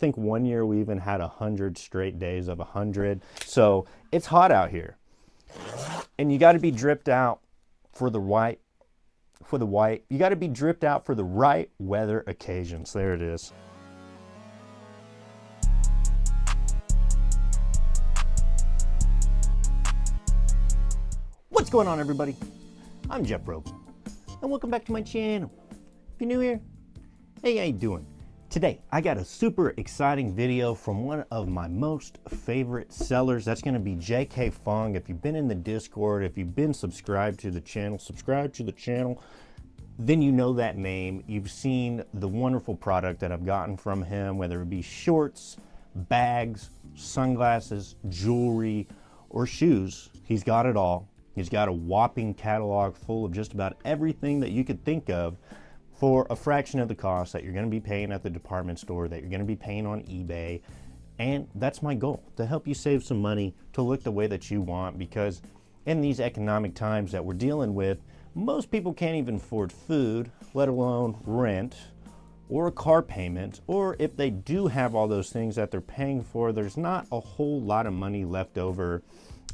think one year we even had 100 straight days of 100. So it's hot out here. And you got to be dripped out for the white. You got to be dripped out for the right weather occasions. There it is. What's going on, everybody? I'm Jeff Robe, and welcome back to my channel. If you're new here, hey, how you doing? Today, I got a super exciting video from one of my most favorite sellers. That's gonna be JK Fung. If you've been in the Discord, if you've been subscribed to the channel, then you know that name. You've seen the wonderful product that I've gotten from him, whether it be shorts, bags, sunglasses, jewelry, or shoes. He's got it all. He's got a whopping catalog full of just about everything that you could think of for a fraction of the cost that you're going to be paying at the department store, that you're going to be paying on eBay. And that's my goal, to help you save some money, to look the way that you want, because in these economic times that we're dealing with, most people can't even afford food, let alone rent or a car payment, or if they do have all those things that they're paying for, there's not a whole lot of money left over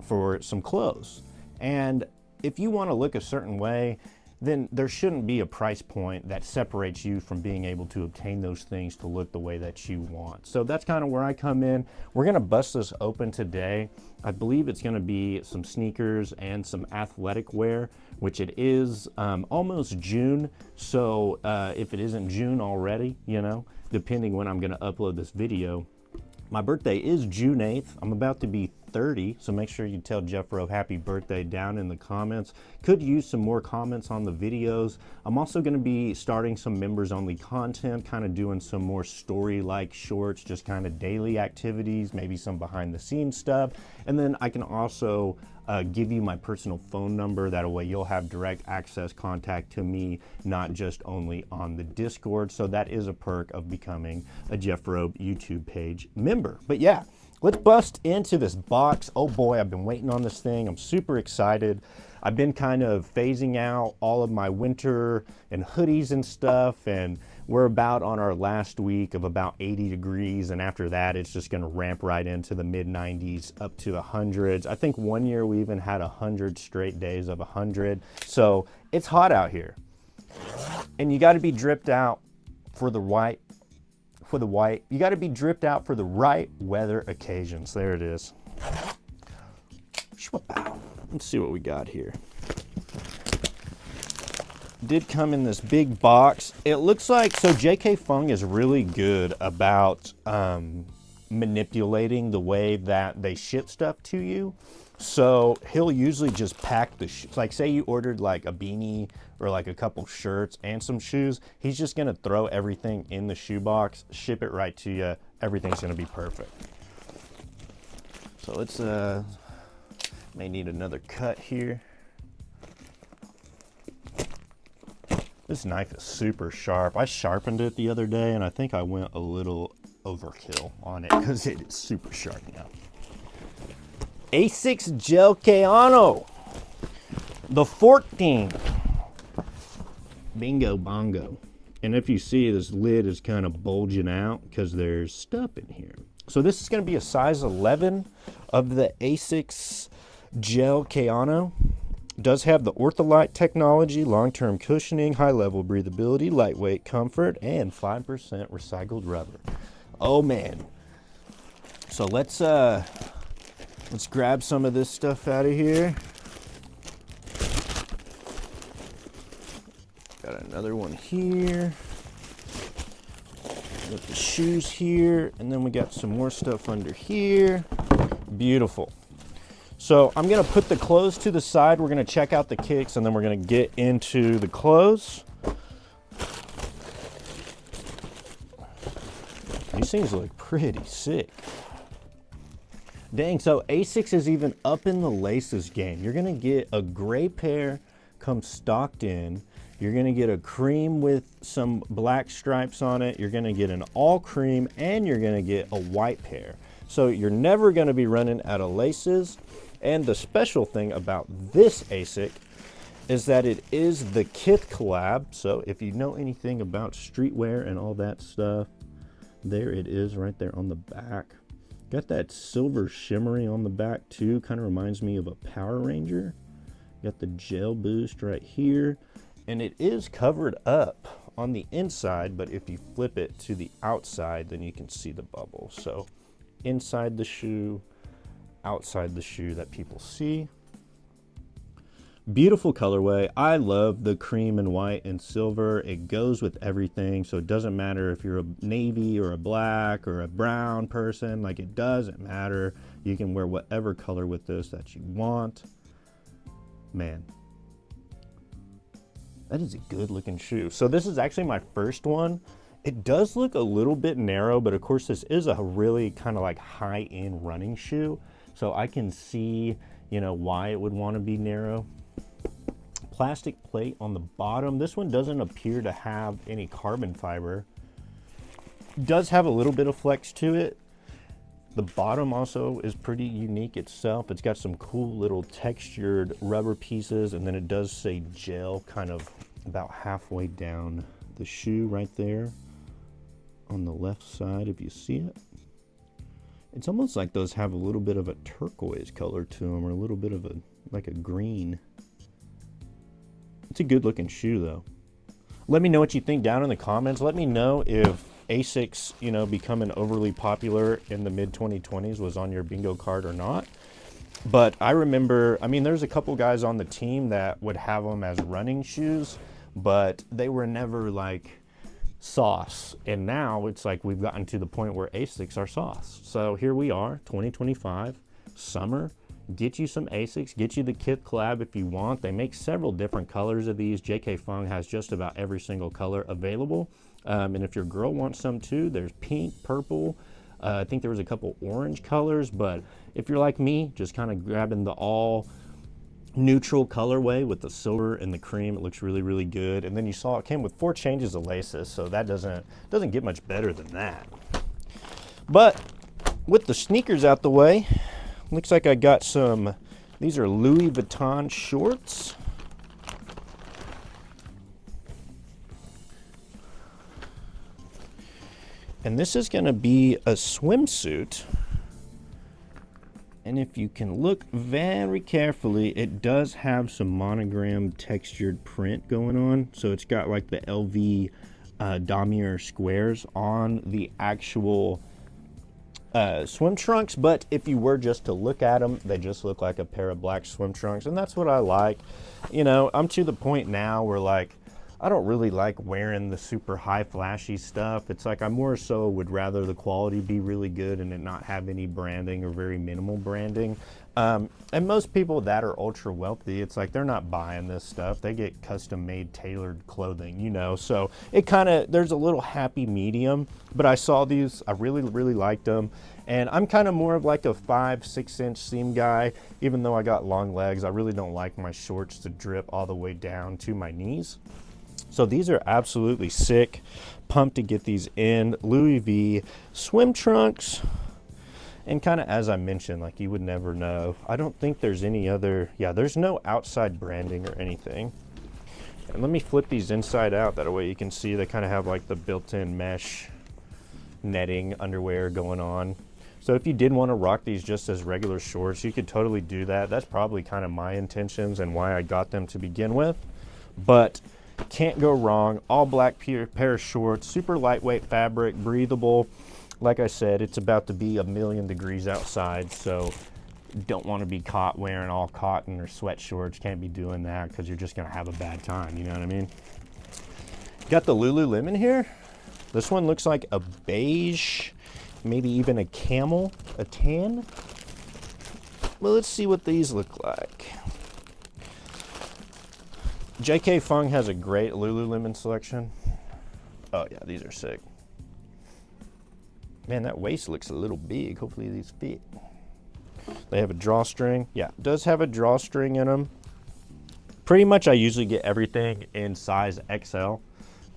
for some clothes. And if you want to look a certain way, then there shouldn't be a price point that separates you from being able to obtain those things to look the way that you want. So that's kind of where I come in. We're going to bust this open today. I believe it's going to be some sneakers and some athletic wear, which it is almost June. So if it isn't June already, you know, depending when I'm going to upload this video. My birthday is June 8th. I'm about to be 30, so make sure you tell Jeff Robe happy birthday down in the comments. Could use some more comments on the videos. I'm also going to be starting some members only content, kind of doing some more story-like shorts, just kind of daily activities, maybe some behind the scenes stuff. And then I can also give you my personal phone number. That way you'll have direct access contact to me, not just only on the Discord. So that is a perk of becoming a Jeff Robe YouTube page member. But yeah, let's bust into this box. Oh boy, I've been waiting on this thing. I'm super excited. I've been kind of phasing out all of my winter and hoodies and stuff, and we're about on our last week of about 80 degrees, and after that it's just going to ramp right into the mid 90s up to the hundreds. I think one year we even had 100 straight days of 100. So it's hot out here, and you got to be dripped out for the white. You got to be dripped out for the right weather occasions. There it is. Let's see what we got here. Did come in this big box. It looks like, so JK Fung is really good about manipulating the way that they ship stuff to you. So he'll usually just pack the like say you ordered like a beanie or like a couple shirts and some shoes, he's just gonna throw everything in the shoebox, ship it right to you. Everything's gonna be perfect. So let's may need another cut here. This knife is super sharp. I sharpened it the other day and I think I went a little overkill on it because it is super sharp now. A6 Gel Keanu, the 14. Bingo bongo. And if you see, this lid is kind of bulging out because there's stuff in here. So this is going to be a size 11 of the A6 Gel Keanu. Does have the Ortholite technology, long-term cushioning, high-level breathability, lightweight comfort, and 5% recycled rubber. Oh man. So let's grab some of this stuff out of here. Got another one here. Got the shoes here, and then we got some more stuff under here. Beautiful. So I'm gonna put the clothes to the side. We're gonna check out the kicks, and then we're gonna get into the clothes. These things look pretty sick. Dang, so A6 is even up in the laces game. You're gonna get a gray pair come stocked in. You're gonna get a cream with some black stripes on it. You're gonna get an all cream, and you're gonna get a white pair. So you're never gonna be running out of laces. And the special thing about this ASIC is that it is the Kith collab. So if you know anything about streetwear and all that stuff, There it is right there on the back. Got that silver shimmery on the back too. Kind of reminds me of a Power Ranger. Got the gel boost right here. And it is covered up on the inside, but if you flip it to the outside, then you can see the bubble. So inside the shoe, outside the shoe that people see. Beautiful colorway. I love the cream and white and silver. It goes with everything, so it doesn't matter if you're a navy or a black or a brown person. Like, it doesn't matter. You can wear whatever color with this that you want. Man, that is a good looking shoe. So this is actually my first one. It does look a little bit narrow, but of course this is a really kind of like high-end running shoe, so I can see, you know, why it would want to be narrow. Plastic plate on the bottom. This one doesn't appear to have any carbon fiber. Does have a little bit of flex to it. The bottom also is pretty unique itself. It's got some cool little textured rubber pieces, and then it does say gel kind of about halfway down the shoe right there on the left side, if you see it. It's almost like those have a little bit of a turquoise color to them, or a little bit of a like a green. It's a good looking shoe though. Let me know what you think down in the comments. Let me know if Asics, you know, becoming overly popular in the mid 2020s was on your bingo card or not. But I remember, I mean, there's a couple guys on the team that would have them as running shoes, but they were never like sauce. And now it's like we've gotten to the point where Asics are sauce. So here we are, 2025, summer. Get you some Asics, get you the Kith collab if you want. They make several different colors of these. JK Fung has just about every single color available. And if your girl wants some too, there's pink, purple. I think there was a couple orange colors, but if you're like me, just kind of grabbing the all neutral colorway with the silver and the cream, it looks really, really good. And then you saw it came with 4 changes of laces, so that doesn't get much better than that. But with the sneakers out the way, looks like I got some, these are Louis Vuitton shorts. And this is gonna be a swimsuit. And if you can look very carefully, it does have some monogram textured print going on. So it's got like the LV damier squares on the actual swim trunks, but if you were just to look at them, they just look like a pair of black swim trunks, and that's what I like. You know, I'm to the point now where like I don't really like wearing the super high flashy stuff. It's like I more so would rather the quality be really good and it not have any branding or very minimal branding. And most people that are ultra wealthy, it's like they're not buying this stuff. They get custom made tailored clothing, you know, so it kind of, there's a little happy medium. But I saw these, I really, really liked them. And I'm kind of more of like a 5-6 inch seam guy. Even though I got long legs, I really don't like my shorts to drip all the way down to my knees. So these are absolutely sick. Pumped to get these in. Louis V swim trunks. And kind of as I mentioned, like you would never know. I don't think there's any other, yeah, there's no outside branding or anything. And let me flip these inside out. That way you can see they kind of have like the built-in mesh netting underwear going on. So if you did want to rock these just as regular shorts, you could totally do that. That's probably kind of my intentions and why I got them to begin with. But can't go wrong. All black pair of shorts, super lightweight fabric, breathable. Like I said, it's about to be 1,000,000 degrees outside, so don't want to be caught wearing all cotton or sweat shorts. Can't be doing that because you're just going to have a bad time, you know what I mean? Got the Lululemon here. This one looks like a beige, maybe even a camel, a tan. Well, let's see what these look like. JK Fung has a great Lululemon selection. Oh yeah, these are sick. Man, that waist looks a little big. Hopefully these fit. They have a drawstring. Yeah, it does have a drawstring in them. Pretty much I usually get everything in size XL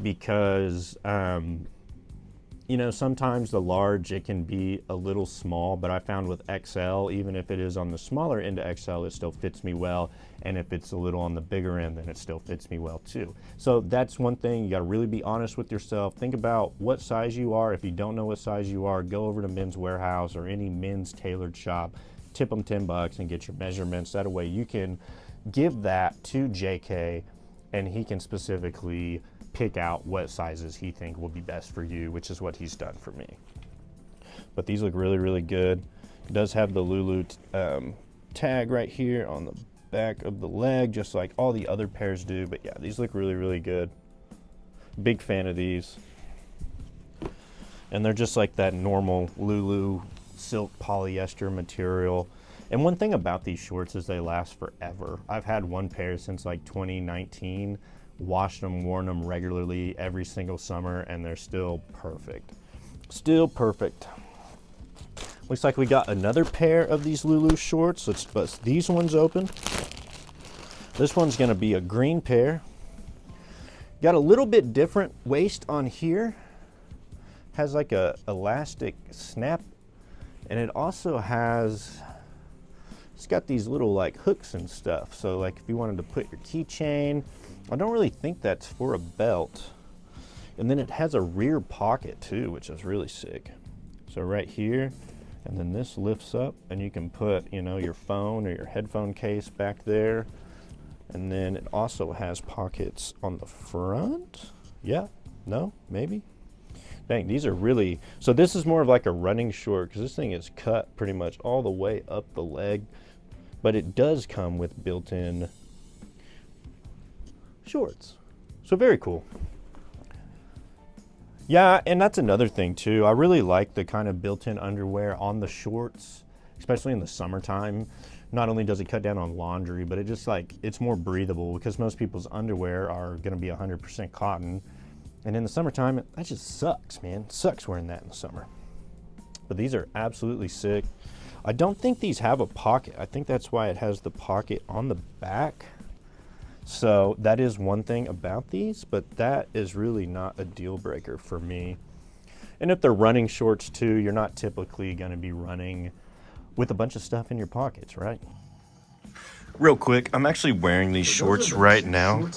because, you You know, sometimes the large, it can be a little small, but I found with XL, even if it is on the smaller end of XL, it still fits me well. And if it's a little on the bigger end, then it still fits me well too. So that's one thing, you gotta really be honest with yourself. Think about what size you are. If you don't know what size you are, go over to Men's Warehouse or any men's tailored shop, tip them $10 and get your measurements. That way you can give that to JK and he can specifically pick out what sizes he think will be best for you, which is what he's done for me. But these look really, really good. It does have the Lulu tag right here on the back of the leg, just like all the other pairs do. But yeah, these look really, really good. Big fan of these. And they're just like that normal Lulu silk polyester material. And one thing about these shorts is they last forever. I've had one pair since like 2019. Washed them, worn them regularly every single summer, and they're still perfect. Still perfect. Looks like we got another pair of these Lulu shorts. Let's bust these ones open. This one's gonna be a green pair. Got a little bit different waist on here. Has like a elastic snap, and it also has, it's got these little like hooks and stuff. So like if you wanted to put your keychain, I don't really think that's for a belt. And then it has a rear pocket too, which is really sick. So right here, and then this lifts up and you can put, you know, your phone or your headphone case back there. And then it also has pockets on the front. Yeah, no, maybe. Dang, these are really, so this is more of like a running short because this thing is cut pretty much all the way up the leg, but it does come with built-in shorts. So very cool. Yeah, and that's another thing too. I really like the kind of built-in underwear on the shorts, especially in the summertime. Not only does it cut down on laundry, but it just like, it's more breathable because most people's underwear are gonna be 100% cotton. And in the summertime, that just sucks, man. It sucks wearing that in the summer. But these are absolutely sick. I don't think these have a pocket. I think that's why it has the pocket on the back. So that is one thing about these, but that is really not a deal breaker for me. And if they're running shorts too, you're not typically gonna be running with a bunch of stuff in your pockets, right? Real quick, I'm actually wearing these shorts right now,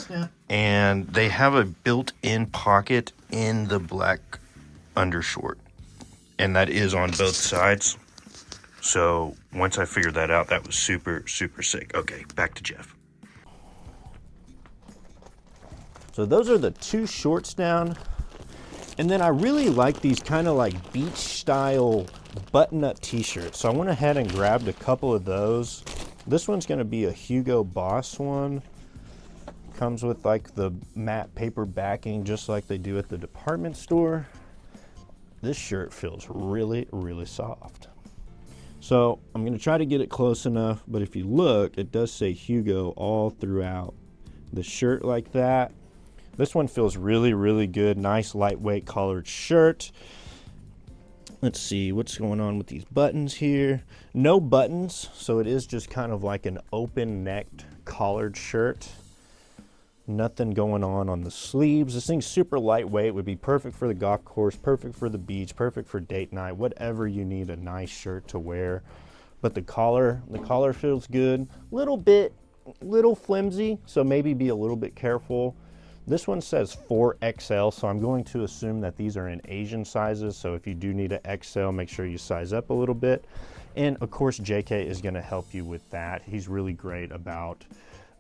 and they have a built-in pocket in the black undershort, and that is on both sides. So once I figured that out, that was super, super sick. Okay, back to Jeff. So those are the two shorts down. And then I really like these kind of like beach style button-up t-shirts. So I went ahead and grabbed a couple of those. This one's gonna be a Hugo Boss one. Comes with like the matte paper backing, just like they do at the department store. This shirt feels really, really soft. So I'm gonna try to get it close enough, but if you look, it does say Hugo all throughout the shirt like that. This one feels really, really good. Nice lightweight collared shirt. Let's see what's going on with these buttons here. No buttons, so it is just kind of like an open necked collared shirt. Nothing going on the sleeves. This thing's super lightweight, would be perfect for the golf course, perfect for the beach, perfect for date night, whatever you need a nice shirt to wear. But the collar feels good. Little flimsy, so maybe be a little bit careful. This one says 4XL, so I'm going to assume that these are in Asian sizes. So if you do need an XL, make sure you size up a little bit. And of course, JK is gonna help you with that. He's really great about,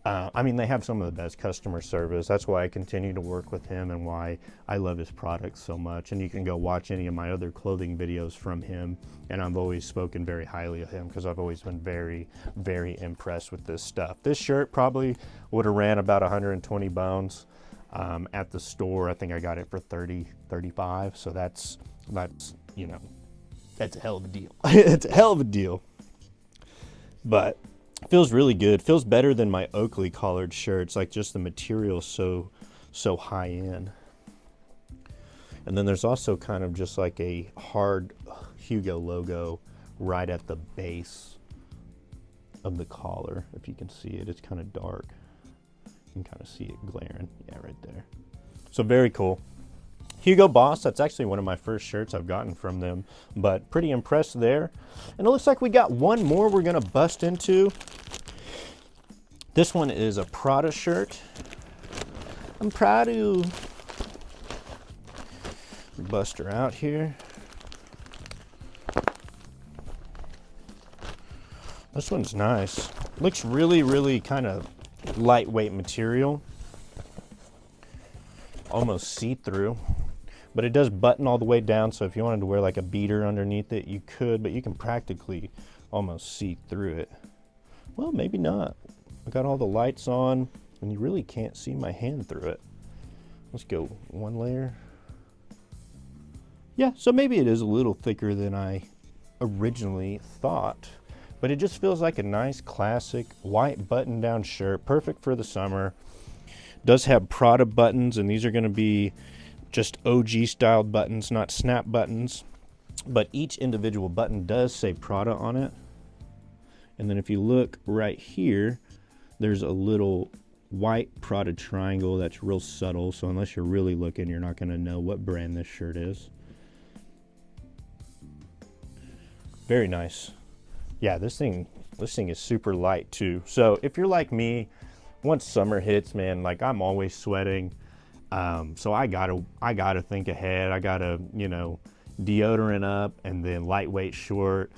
I mean, they have some of the best customer service. That's why I continue to work with him and why I love his products so much. And you can go watch any of my other clothing videos from him. And I've always spoken very highly of him because I've always been very, very impressed with this stuff. This shirt probably would have ran about 120 bones. At the store, I think I got it for 30, 35. So that's, you know, that's a hell of a deal. It's a hell of a deal. But feels really good. Feels better than my Oakley collared shirts. Like just the material so high end. And then there's also kind of just like a hard Hugo logo right at the base of the collar. If you can see it, it's kind of dark. You can kind of see it glaring. Yeah, right there. So very cool. Hugo Boss, that's actually one of my first shirts I've gotten from them, but pretty impressed there. And it looks like we got one more we're gonna bust into. This one is a Prada shirt. I'm proud to bust her out here. This one's nice. Looks really, really kind of lightweight material. Almost see-through. But it does button all the way down, so if you wanted to wear like a beater underneath it, you could, but you can practically almost see through it. Well, maybe not. I got all the lights on, and you really can't see my hand through it. Let's go one layer. Yeah, so maybe it is a little thicker than I originally thought, but it just feels like a nice classic white button-down shirt, perfect for the summer. Does have Prada buttons, and these are gonna be just OG styled buttons, not snap buttons, but each individual button does say Prada on it. And then if you look right here, there's a little white Prada triangle that's real subtle, so unless you're really looking, you're not gonna know what brand this shirt is. Very nice. Yeah, this thing is super light too. So if you're like me, once summer hits, man, like I'm always sweating. So I gotta think ahead. I gotta, you know, deodorant up, and then lightweight short.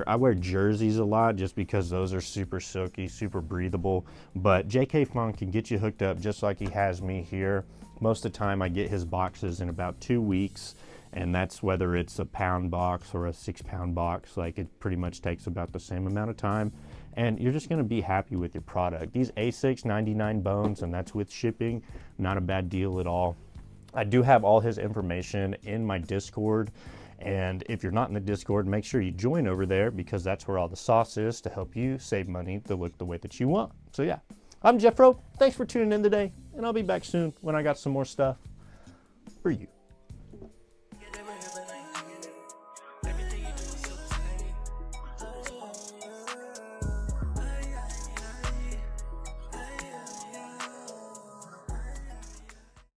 I wear jerseys a lot just because those are super silky, super breathable. But JK Fung can get you hooked up just like he has me here. Most of the time I get his boxes in about 2 weeks, and that's whether it's a pound box or a 6-pound box. Like, it pretty much takes about the same amount of time, and you're just gonna be happy with your product. These A6, 99 bones, and that's with shipping. Not a bad deal at all. I do have all his information in my Discord, and if you're not in the Discord, make sure you join over there, because that's where all the sauce is to help you save money to look the way that you want. So yeah, I'm Jeff Robe. Thanks for tuning in today, and I'll be back soon when I got some more stuff for you.